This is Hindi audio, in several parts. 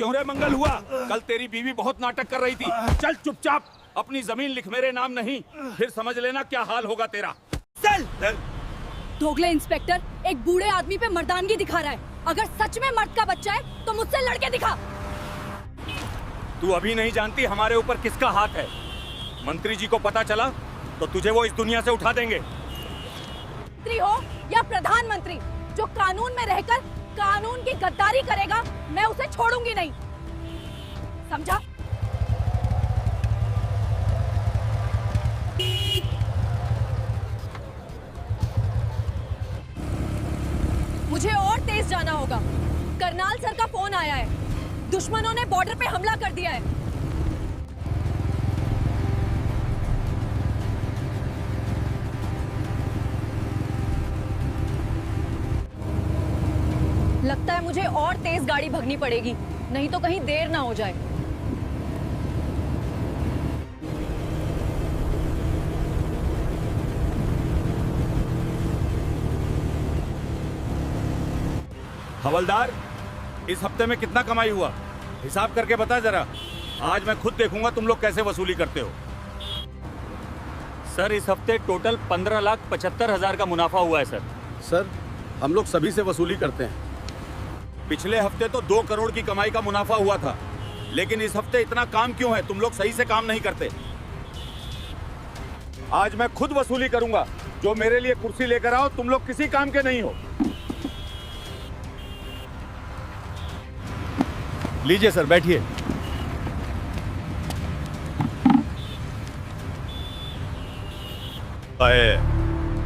क्यों रे मंगल हुआ? कल तेरी बीवी बहुत नाटक कर रही थी। चल चुपचाप अपनी जमीन लिख, मेरे नाम नहीं, फिर समझ लेना क्या हाल होगा तेरा। चल। दोगले इंस्पेक्टर एक बूढ़े आदमी पे मर्दानगी दिखा रहा है। अगर सच में मर्द का बच्चा है तो मुझसे लड़के दिखा। तू अभी नहीं जानती हमारे ऊपर किसका हाथ है। मंत्री जी को पता चला तो तुझे वो इस दुनिया से उठा देंगे। मंत्री हो या प्रधानमंत्री, जो कानून में रहकर कानून की गद्दारी करेगा मैं उसे छोड़ूंगी नहीं, समझा? मुझे और तेज जाना होगा। करनाल सर का फोन आया है, दुश्मनों ने बॉर्डर पे हमला कर दिया है। लगता है मुझे और तेज गाड़ी भगनी पड़ेगी, नहीं तो कहीं देर ना हो जाए। हवलदार, इस हफ्ते में कितना कमाई हुआ? हिसाब करके बता जरा। आज मैं खुद देखूंगा तुम लोग कैसे वसूली करते हो। सर, इस हफ्ते टोटल 15,75,000 का मुनाफा हुआ है। सर, हम लोग सभी से वसूली करते हैं। पिछले हफ्ते तो 2 करोड़ की कमाई का मुनाफा हुआ था, लेकिन इस हफ्ते इतना काम क्यों है? तुम लोग सही से काम नहीं करते। आज मैं खुद वसूली करूंगा। जो मेरे लिए कुर्सी लेकर आओ, तुम लोग किसी काम के नहीं हो। लीजिए सर, बैठिए।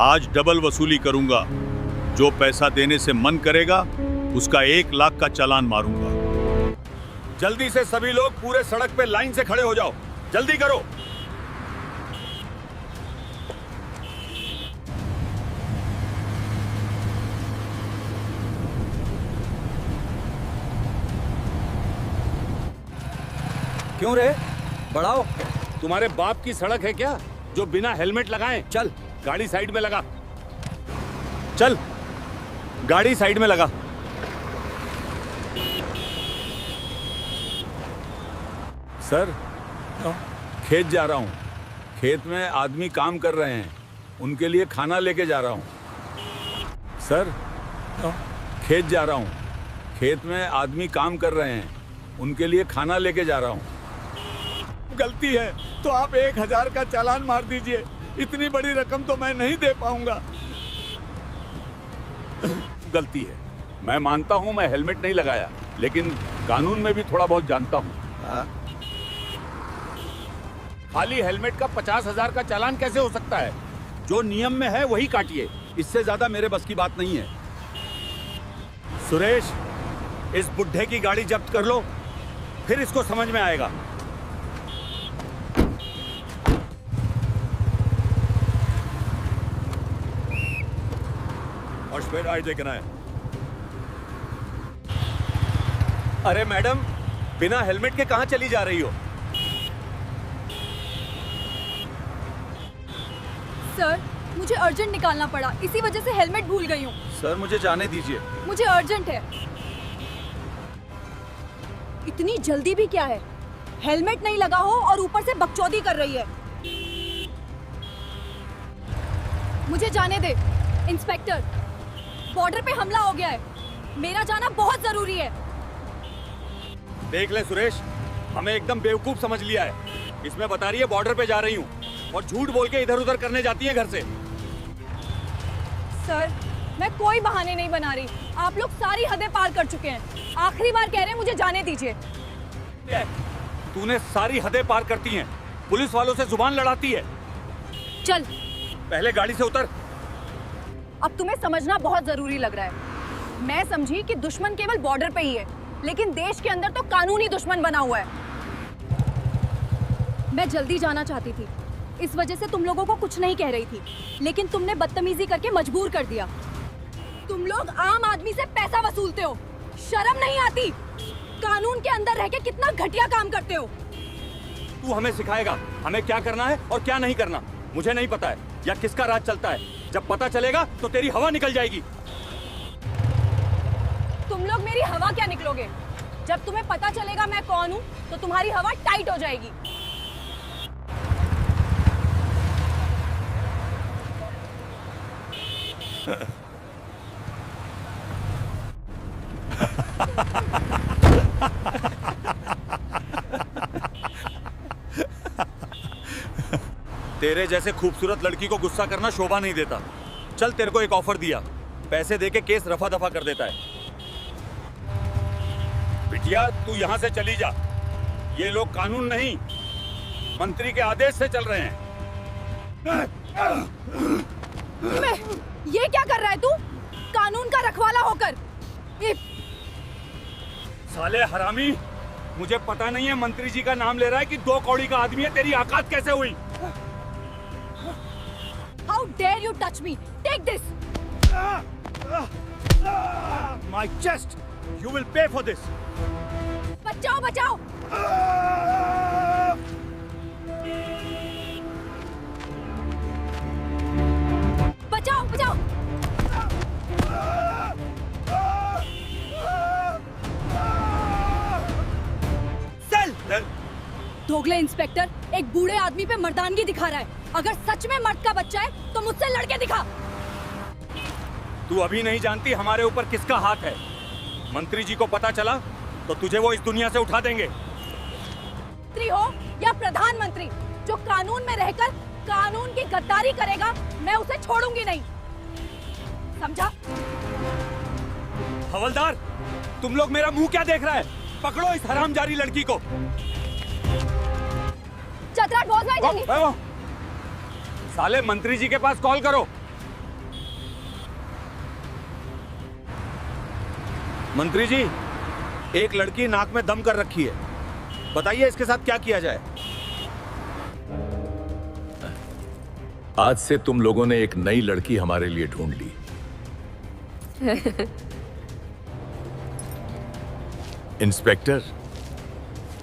आज डबल वसूली करूंगा। जो पैसा देने से मन करेगा उसका 1 लाख का चालान मारूंगा। जल्दी से सभी लोग पूरे सड़क पे लाइन से खड़े हो जाओ। जल्दी करो। क्यों रे? बढ़ाओ। तुम्हारे बाप की सड़क है क्या जो बिना हेलमेट लगाए? चल गाड़ी साइड में लगा। चल गाड़ी साइड में लगा। सर, खेत जा रहा हूँ। खेत में आदमी काम कर रहे हैं, उनके लिए खाना लेके जा रहा हूँ। सर, खेत जा रहा हूँ। खेत में आदमी काम कर रहे हैं, उनके लिए खाना लेके जा रहा हूँ। गलती है तो आप 1,000 का चालान मार दीजिए। इतनी बड़ी रकम तो मैं नहीं दे पाऊंगा। गलती है, मैं मानता हूं मैं हेलमेट नहीं लगाया, लेकिन कानून में भी थोड़ा बहुत जानता हूं। खाली हेलमेट का 50,000 का चालान कैसे हो सकता है? जो नियम में है वही काटिए, इससे ज्यादा मेरे बस की बात नहीं है। सुरेश, इस बुड्ढे की गाड़ी जब्त कर लो, फिर इसको समझ में आएगा। अरे मैडम, बिना हेलमेट के कहां चली जा रही हो? सर, मुझे अर्जेंट निकालना पड़ा, इसी वजह से हेलमेट भूल गई हूँ। सर, मुझे जाने दीजिए। मुझे अर्जेंट है। इतनी जल्दी भी क्या है? हेलमेट नहीं लगा हो और ऊपर से बकचोदी कर रही है। मुझे जाने दे। इंस्पेक्टर, बॉर्डर पे हमला हो गया है, मेरा जाना बहुत जरूरी है। देख ले सुरेश, हमें एकदम बेवकूफ समझ लिया है। इसमें बता रही है बॉर्डर पे जा रही हूँ और झूठ बोल के इधर उधर करने जाती है घर से। सर, मैं कोई बहाने नहीं बना रही। आप लोग सारी हदें पार कर चुके हैं। आखिरी बार कह रहे हैं, मुझे जाने दीजिए। तूने सारी हदें पार करती हैं, पुलिस वालों से जुबान लड़ाती है। चल, पहले गाड़ी से उतर। अब तुम्हें समझना बहुत जरूरी लग रहा है। मैं समझी कि दुश्मन केवल बॉर्डर पे ही है, लेकिन देश के अंदर तो कानूनी दुश्मन बना हुआ है। मैं जल्दी जाना चाहती थी, इस वजह से तुम लोगों को कुछ नहीं कह रही थी, लेकिन तुमने बदतमीजी करके मजबूर कर दिया। तुम लोग आम आदमी से पैसा वसूलते हो, शर्म नहीं आती? कानून के अंदर रह के कितना घटिया काम करते हो। तू हमें सिखाएगा हमें क्या करना है और क्या नहीं करना? मुझे नहीं पता है या किसका राज चलता है। जब पता चलेगा तो तेरी हवा निकल जाएगी। तुम लोग मेरी हवा क्या निकलोगे? जब तुम्हें पता चलेगा मैं कौन हूँ तो तुम्हारी हवा टाइट हो जाएगी। तेरे जैसे खूबसूरत लड़की को गुस्सा करना शोभा नहीं देता। चल, तेरे को एक ऑफर दिया, पैसे देके केस रफा दफा कर देता है। बिटिया तू यहाँ से चली जा। ये लोग कानून नहीं, मंत्री के आदेश से चल रहे हैं। मैं ये क्या कर रहा है तू, कानून का रखवाला होकर? साले हरामी, मुझे पता नहीं है मंत्री जी का नाम ले रहा है कि 2 कौड़ी का आदमी है। तेरी औकात कैसे हुई? How dare you touch me? Take this. My chest. You will pay for this. बचाओ बचाओ। बचाओ बचाओ। चल। दोगले इंस्पेक्टर एक बूढ़े आदमी पे मर्दानगी दिखा रहा है। अगर सच में मर्द का बच्चा है तो मुझसे लड़के दिखा। तू अभी नहीं जानती हमारे ऊपर किसका हाथ है। मंत्री जी को पता चला तो तुझे वो इस दुनिया से उठा देंगे। मंत्री हो या प्रधानमंत्री, जो कानून में रहकर कानून की गद्दारी करेगा मैं उसे छोड़ूंगी नहीं, समझा? हवलदार, तुम लोग मेरा मुंह क्या देख रहा है? पकड़ो इस हरामजारी लड़की को। चतरा बहुत भाई जल्दी। साले मंत्री जी के पास कॉल करो। मंत्री जी, एक लड़की नाक में दम कर रखी है, बताइए इसके साथ क्या किया जाए? आज से तुम लोगों ने एक नई लड़की हमारे लिए ढूंढ ली। इंस्पेक्टर,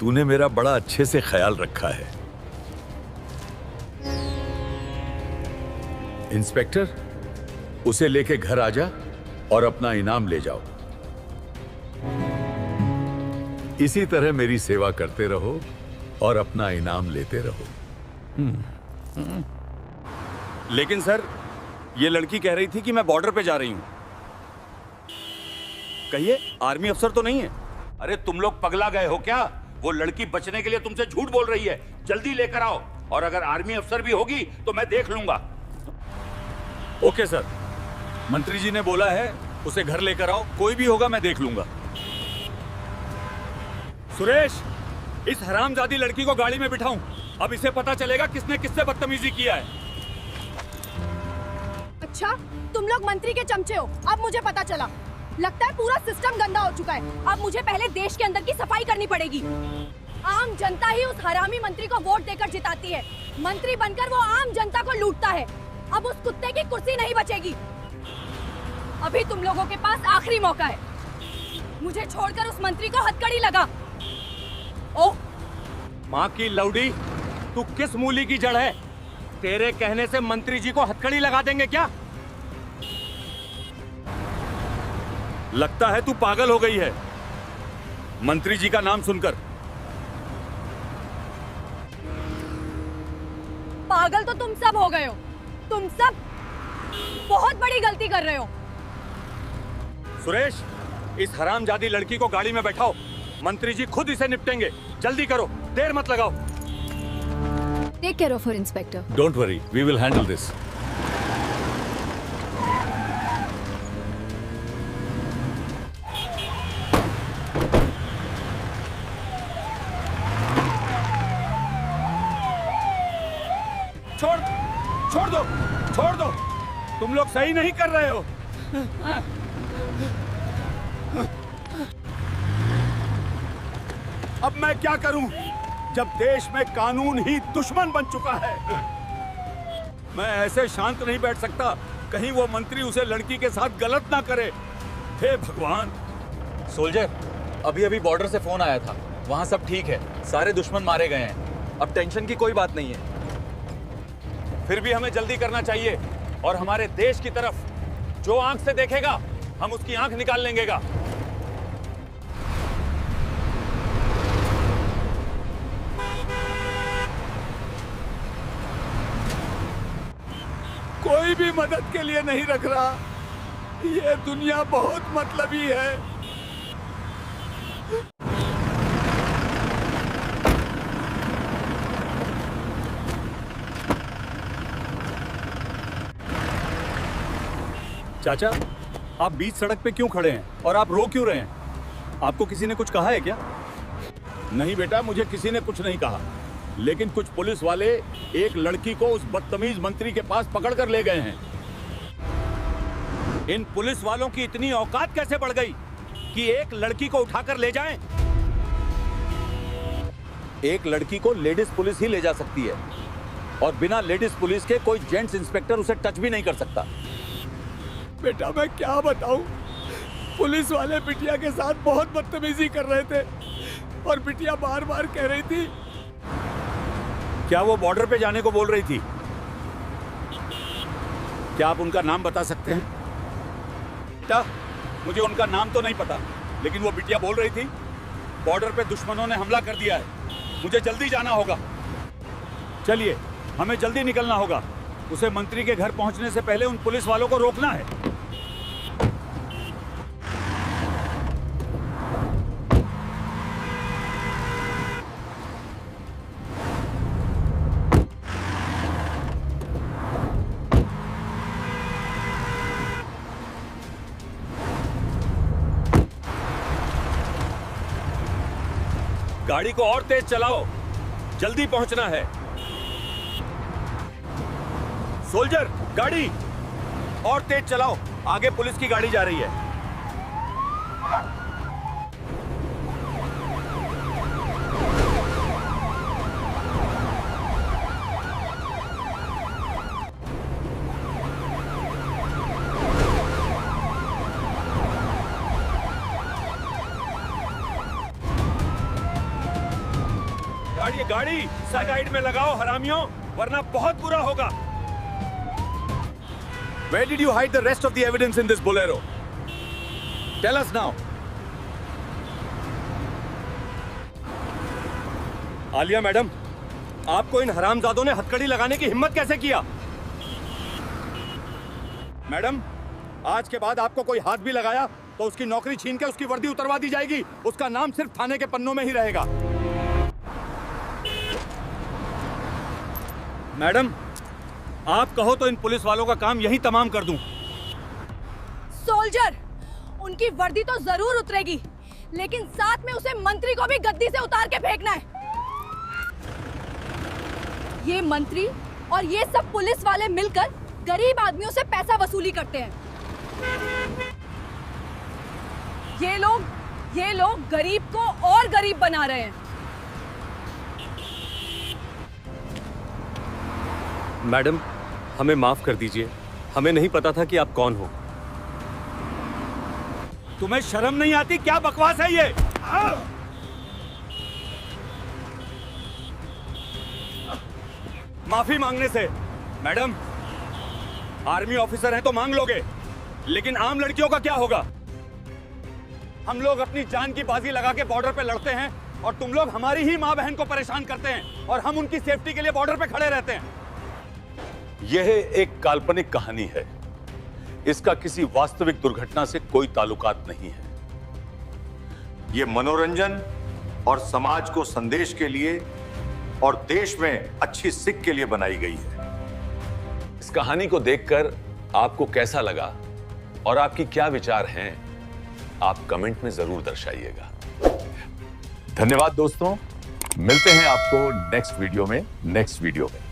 तूने मेरा बड़ा अच्छे से ख्याल रखा है। इंस्पेक्टर, उसे लेके घर आ जा और अपना इनाम ले जाओ। इसी तरह मेरी सेवा करते रहो और अपना इनाम लेते रहो। लेकिन सर, ये लड़की कह रही थी कि मैं बॉर्डर पे जा रही हूं। कहिए, आर्मी अफसर तो नहीं है? अरे तुम लोग पगला गए हो क्या? वो लड़की बचने के लिए तुमसे झूठ बोल रही है। जल्दी लेकर आओ, और अगर आर्मी अफसर भी होगी तो मैं देख लूंगा। ओके सर, मंत्री जी ने बोला है उसे घर लेकर आओ, कोई भी होगा मैं देख लूंगा। सुरेश, इस हरामजादी लड़की को गाड़ी में बिठाऊं। अब इसे पता चलेगा किसने किससे बदतमीजी किया है। अच्छा, तुम लोग मंत्री के चमचे हो, अब मुझे पता चला। लगता है पूरा सिस्टम गंदा हो चुका है। अब मुझे पहले देश के अंदर की सफाई करनी पड़ेगी। आम जनता ही उस हरामी मंत्री को वोट देकर जिताती है। मंत्री बनकर वो आम जनता को लूटता है। अब उस कुत्ते की कुर्सी नहीं बचेगी। अभी तुम लोगों के पास आखिरी मौका है। मुझे छोड़कर उस मंत्री को हथकड़ी लगा। ओह, माँ की लौड़ी, तू किस मूली की जड़ है? तेरे कहने से मंत्री जी को हथकड़ी लगा देंगे क्या? लगता है तू पागल हो गई है मंत्री जी का नाम सुनकर। पागल तो तुम सब हो गए हो। तुम सब बहुत बड़ी गलती कर रहे हो। सुरेश, इस हरामजादी लड़की को गाड़ी में बैठाओ। मंत्री जी खुद इसे निपटेंगे। जल्दी करो, देर मत लगाओ। Take care of her, inspector. Don't worry, we will handle this. छोड़ दो, तुम लोग सही नहीं कर रहे हो। अब मैं क्या करूं जब देश में कानून ही दुश्मन बन चुका है? मैं ऐसे शांत नहीं बैठ सकता, कहीं वो मंत्री उसे लड़की के साथ गलत ना करे। हे भगवान। सोल्जर, अभी अभी बॉर्डर से फोन आया था, वहाँ सब ठीक है, सारे दुश्मन मारे गए हैं, अब टेंशन की कोई बात नहीं है। फिर भी हमें जल्दी करना चाहिए, और हमारे देश की तरफ जो आंख से देखेगा हम उसकी आंख निकाल लेंगे। कोई भी मदद के लिए नहीं रख रहा। ये दुनिया बहुत मतलबी है। चाचा, आप बीच सड़क पे क्यों खड़े हैं और आप रो क्यों रहे हैं? आपको किसी ने कुछ कहा है क्या? नहीं बेटा, मुझे किसी ने कुछ नहीं कहा, लेकिन कुछ पुलिस वाले एक लड़की को उस बदतमीज मंत्री के पास पकड़ कर ले गए हैं। इन पुलिस वालों की इतनी औकात कैसे बढ़ गई कि एक लड़की को उठाकर ले जाएं? एक लड़की को लेडीज पुलिस ही ले जा सकती है और बिना लेडीज पुलिस के कोई जेंट्स इंस्पेक्टर उसे टच भी नहीं कर सकता। बेटा मैं क्या बताऊं, पुलिस वाले बिटिया के साथ बहुत बदतमीजी कर रहे थे और बिटिया बार बार कह रही थी। क्या वो बॉर्डर पे जाने को बोल रही थी? क्या आप उनका नाम बता सकते हैं? बेटा, मुझे उनका नाम तो नहीं पता, लेकिन वो बिटिया बोल रही थी बॉर्डर पे दुश्मनों ने हमला कर दिया है, मुझे जल्दी जाना होगा। चलिए, हमें जल्दी निकलना होगा। उसे मंत्री के घर पहुंचने से पहले उन पुलिस वालों को रोकना है। गाड़ी को और तेज चलाओ, जल्दी पहुंचना है। सोल्जर, गाड़ी और तेज चलाओ, आगे पुलिस की गाड़ी जा रही है। गाड़ी साइड में लगाओ हरामियों, वरना बहुत बुरा होगा। Where did you hide the rest of the evidence in this bolero? Tell us now. Alia madam, आपको इन हरामजादों ने हथकड़ी लगाने की हिम्मत कैसे किया? मैडम, आज के बाद आपको कोई हाथ भी लगाया तो उसकी नौकरी छीन के उसकी वर्दी उतरवा दी जाएगी। उसका नाम सिर्फ थाने के पन्नों में ही रहेगा। मैडम, आप कहो तो इन पुलिस वालों का काम यही तमाम कर दूं। सोल्जर, उनकी वर्दी तो जरूर उतरेगी, लेकिन साथ में उसे मंत्री को भी गद्दी से उतार के फेंकना है। ये मंत्री और ये सब पुलिस वाले मिलकर गरीब आदमियों से पैसा वसूली करते हैं। ये लोग गरीब को और गरीब बना रहे हैं। मैडम, हमें माफ कर दीजिए, हमें नहीं पता था कि आप कौन हो। तुम्हें शर्म नहीं आती? क्या बकवास है ये? माफी मांगने से, मैडम, आर्मी ऑफिसर हैं तो मांग लोगे, लेकिन आम लड़कियों का क्या होगा? हम लोग अपनी जान की बाजी लगा के बॉर्डर पे लड़ते हैं और तुम लोग हमारी ही माँ बहन को परेशान करते हैं और हम उनकी सेफ्टी के लिए बॉर्डर पे खड़े रहते हैं। यह एक काल्पनिक कहानी है, इसका किसी वास्तविक दुर्घटना से कोई ताल्लुकात नहीं है। यह मनोरंजन और समाज को संदेश के लिए और देश में अच्छी सीख के लिए बनाई गई है। इस कहानी को देखकर आपको कैसा लगा और आपकी क्या विचार हैं, आप कमेंट में जरूर दर्शाइएगा। धन्यवाद दोस्तों, मिलते हैं आपको नेक्स्ट वीडियो में।